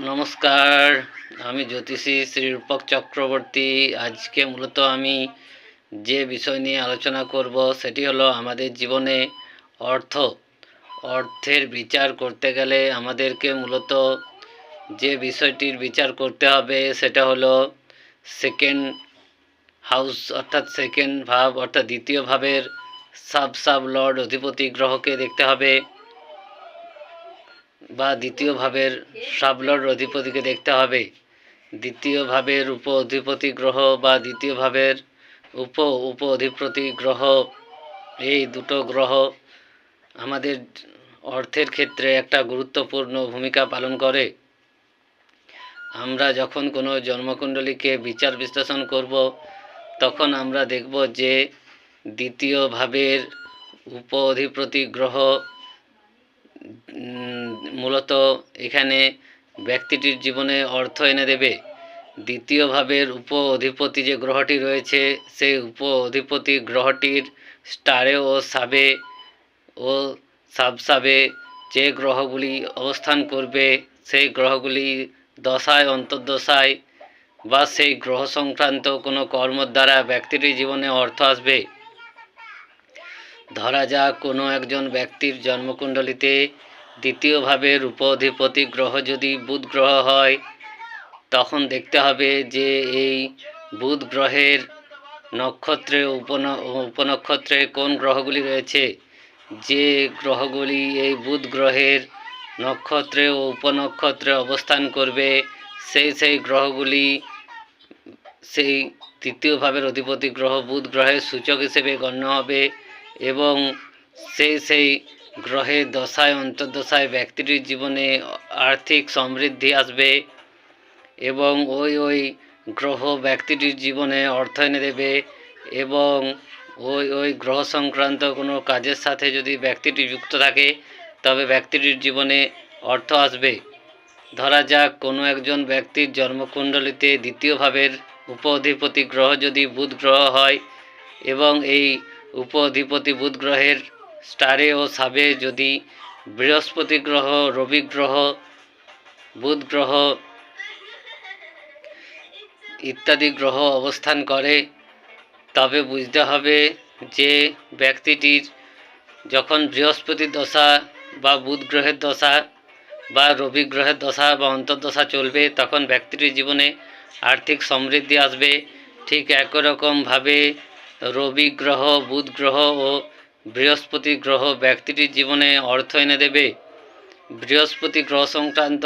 নমস্কার, আমি জ্যোতিষী শ্রীরূপক চক্রবর্তী। আজকে মূলত আমি যে বিষয় নিয়ে আলোচনা করব সেটি হলো আমাদের জীবনে অর্থ। অর্থের বিচার করতে গেলে আমাদেরকে মূলত যে বিষয়টির বিচার করতে হবে সেটা হলো সেকেন্ড হাউস, অর্থাৎ সেকেন্ড ভাব, অর্থাৎ দ্বিতীয় ভাবের সাব লর্ড অধিপতি গ্রহকে দেখতে হবে, বা দ্বিতীয় ভাবের সাবলর্ড অধিপতিকে দেখতে হবে। দ্বিতীয় ভাবের উপ অধিপতি গ্রহ বা দ্বিতীয় ভাবের উপ অধিপতি গ্রহ, এই দুটো গ্রহ আমাদের অর্থের ক্ষেত্রে একটা গুরুত্বপূর্ণ ভূমিকা পালন করে। আমরা যখন কোনো জন্মকুণ্ডলীকে বিচার বিশ্লেষণ করব তখন আমরা দেখব যে দ্বিতীয় ভাবের উপ অধিপতি গ্রহ মূলত এখানে ব্যক্তিটির জীবনে অর্থ এনে দেবে। দ্বিতীয় ভাবের উপ অধিপতি যে গ্রহটি রয়েছে সেই উপ অধিপতি গ্রহটির স্টারে ও সাবে ও সাবে যে গ্রহগুলি অবস্থান করবে সেই গ্রহগুলি দশায়, অন্তর্দশায় বা সেই গ্রহ সংক্রান্ত কোনো কর্মর দ্বারা ব্যক্তিটির জীবনে অর্থ আসবে। ধরা যাক কোনো একজন ব্যক্তির জন্মকুণ্ডলিতে দ্বিতীয় ভাবের উপ অধিপতি গ্রহ যদি বুধ গ্রহ হয়, তখন দেখতে হবে যে এই বুধ গ্রহের নক্ষত্রে উপনক্ষত্রে কোন গ্রহগুলি রয়েছে। যে গ্রহগুলি এই বুধ গ্রহের নক্ষত্রে ও উপনক্ষত্রে অবস্থান করবে সেই গ্রহগুলি সেই তৃতীয় ভাবের অধিপতি গ্রহ বুধ গ্রহের সূচক হিসেবে গণ্য হবে এবং সেই গ্রহের দশায়, অন্তর্দশায় ব্যক্তিটির জীবনে আর্থিক সমৃদ্ধি আসবে এবং ওই গ্রহ ব্যক্তিটির জীবনে অর্থ এনে দেবে। এবং ওই গ্রহ সংক্রান্ত কোনো কাজের সাথে যদি ব্যক্তিটি যুক্ত থাকে তবে ব্যক্তিটির জীবনে অর্থ আসবে। ধরা যাক কোনো একজন ব্যক্তির জন্মকুণ্ডলিতে দ্বিতীয় ভাবের উপ অধিপতি গ্রহ যদি বুধ গ্রহ হয় এবং এই উপ অধিপতি বুধ গ্রহের স্টারে ও সাবে যদি বৃহস্পতি গ্রহ, রবি গ্রহ, বুধ গ্রহ ইত্যাদি গ্রহ অবস্থান করে, তবে বুঝতে হবে যে ব্যক্তিটির যখন বৃহস্পতির দশা বা বুধ গ্রহের দশা বা রবি গ্রহের দশা বা অন্তর্দশা চলবে তখন ব্যক্তিটির জীবনে আর্থিক সমৃদ্ধি আসবে। ঠিক একই রকমভাবে রবি গ্রহ, বুধ গ্রহ ও বৃহস্পতি গ্রহ ব্যক্তিটির জীবনে অর্থ এনে দেবে। বৃহস্পতি গ্রহ সংক্রান্ত